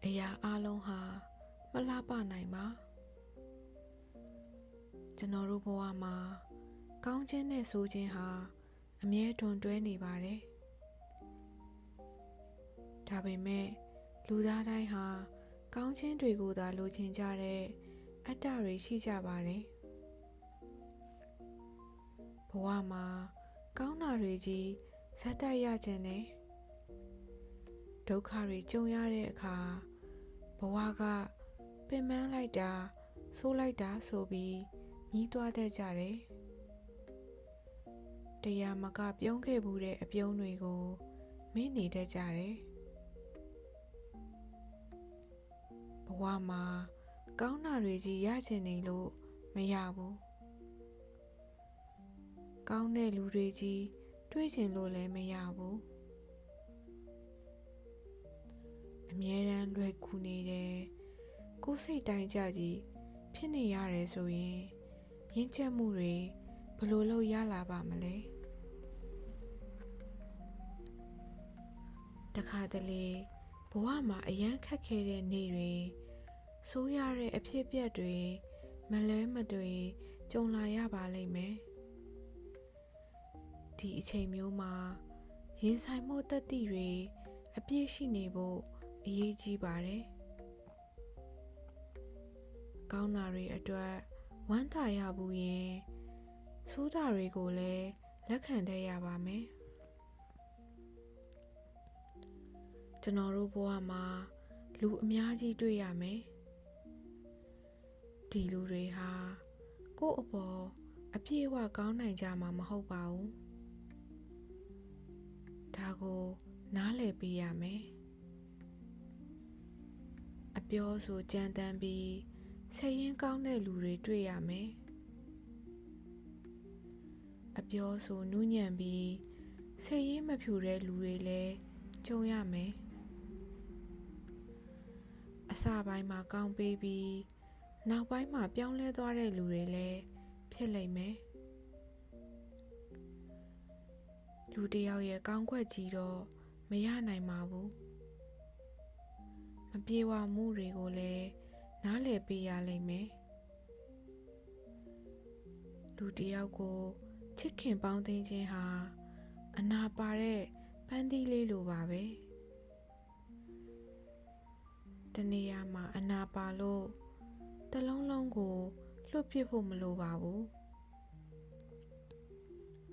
အရာအလုံးဟာမလှပနိုင်ပါကျွန်တော်တို့ဘဝမှာကောင်းခြင်းနဲ့ဆိုးခြင်းဟာအမြဲတွန်တွဲနေပါတယ်ဒါပေမဲ့လူသားတိုင်းဟာကောင်းခြင်းတွေကိုသာလိုချင်ကြတဲ့အတ္တတွေရှိကြပါတယ်ဘဝမှာကောင်းတာတွေကြီးဇက်တိုက်ရခြင်းနဲ့ဒုက္ခတွေကြုံရတဲ့အခါဘဝကပင်ပန်းလိုက်တာဆိုးလိုက်တာဆိုပြီးညှိသွားတတ်ကြတယ်တရားမကပြုံးခဲ့မှုတဲ့အပြုံးတွေကိုမေ့နေတတ်ကြတယ်ဘဝမှာကောင်းတာတွေကြီးရချင်နေလို့မရဘူးကောင်းတဲ့လူတွေကြီးတွေ့ချင်လို့လည်းမရဘူးအမြဲတမ်းလွယ်ကူနေတယ်ကိုယ်စိတ်တိုင်းကြကြီးဖြစ်နေရတယ်ဆိုရင်ရင့်ကျက်မှုတွေဘယ်လိုလုပ်ရလာပါမလဲတခါတလေဘဝမှာအရန်ခက်ခဲတဲ့နေ့တွေဆိုးရတဲ့အဖြစ်အပျက်တွေမလဲမသွေကြုံလာရပါလိမ့်မယ်ဒီအချိန်မျိုးမှာရင်ဆိုင်မှုတတိတွေအပြည့်ရှိနေဖို့အရေးကြီးပါတယ်ကောင်းတာတွေအတွက်ဝမ်းသာရဘူးရင်ဆိုးတာတွေကိုလည်းလက်ခံတတ်ရပါမယ်ကျွန်တော်တို့ဘဝမှာလူအများကြီးတွေ့ရမယ်ဒီလူတွေဟာကိုယ့်အပေါ်အပြည့်အဝကောင်းနိုင်ကြမှာမဟုတ်ပါဘူးဒါကိုနားလည်ပေးရမယ်အပြောဆိုကြမ်းတမ်းပြီးစိတ်ရင်းကောင်းတဲ့လူတွေတွေ့ရမယ်အပြောဆိုနူးညံ့ပြီးစိတ်ရင်းမဖြူတဲ့လူတွေလည်းကြုံရမယ်အစပိုင်းမှာကောင်းပေးပြီးနောက်ပိုင်းမှာပြောင်းလဲသွားတဲ့လူတွေလည်းဖြစ်လိမ့်မယ်လူတစ်ယောက်ရဲ့ကောင်းကွက်ကြီးတော့မရနိုင်ပါဘူးမပြေဝမှုတွေကိုလည်းနားလည်ပေးရလိမ့်မယ်လူတစ်ယောက်ကိုချစ်ခင်ပေါင်းသိခြင်းဟာအနာပါတဲ့ပန်းသီးလေးလိုပါပဲတနေရာမှာအနာပါလို့တစ်လုံးလုံးကိုလွတ်ပစ်ဖို့မလိုပါဘူး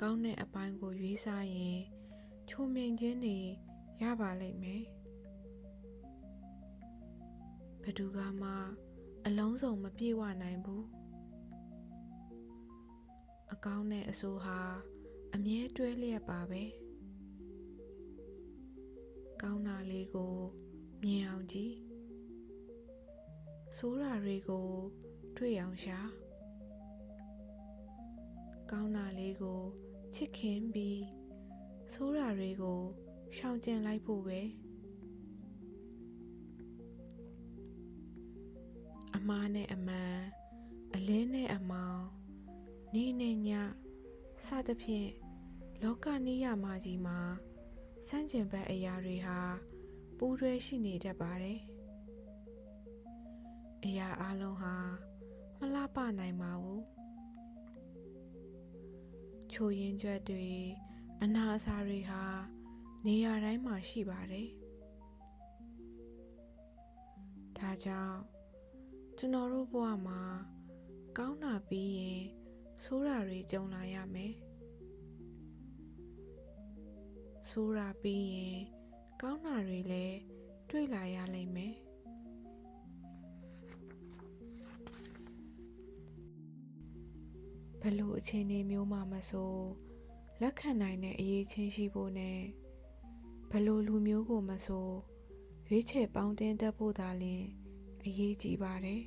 ကောင်းတဲ့အပိုင်းကိုရွေးစားရင်ချိုမြိန်ခြင်းတွေရပါလိမ့်မယ်ဘယ်သူကမှအလုံးစုံမပြေဝနိုင်ဘူးအကောင်းနဲ့အဆိုးဟာအမြဲတွဲလျက်ပါပဲကောင်းတာလေးကိုမြင်အောင်ကြည့်ဆိုးတာတွေကိုတွေ့အောင်ရှာကောင်းတာလေးကိုချစ်ခင်ပြီးဆိုးတာတွေကိုရှောင်ကျဉ်လိုက်ဖို့ပဲအမှားနဲ့အမှန်အလင်းနဲ့အမောင်နေ့နဲ့ညစသဖြင့်လောကနိယာမကြီးမှာစန့်ကျင်ဘက်အရာတွေဟာပူးတွဲရှိနေတတ်ပါတယ်အရာအလုံးဟာမလှပနိုင်ပါဘူးချို့ယဉ်ကြွက်တွေအနာအဆာတွေဟာနေရာတိုင်းမှာရှိပါတယ်ဒါကြောင့်ကျွန်တော်တို့ဘဝမှာကောင်းတာပြီးရင်ဆိုးတာတွေကြုံလာရမယ်ဆိုးတာပြီးရင်ကောင်းတာတွေလည်းတွေ့လာရလိမ့်မယ်ဘယ်လိုအခြေအနေမျိုးမှမဆိုလက်ခံနိုင်တဲ့အရေးချင်းရှိဖို့နဲ့ဘယ်လိုလူမျိုးကိုမဆိုရွေးချယ်ပေါင်းတင်တတ်ဖို့သာလျှင်အရေးကြီးပါတယ်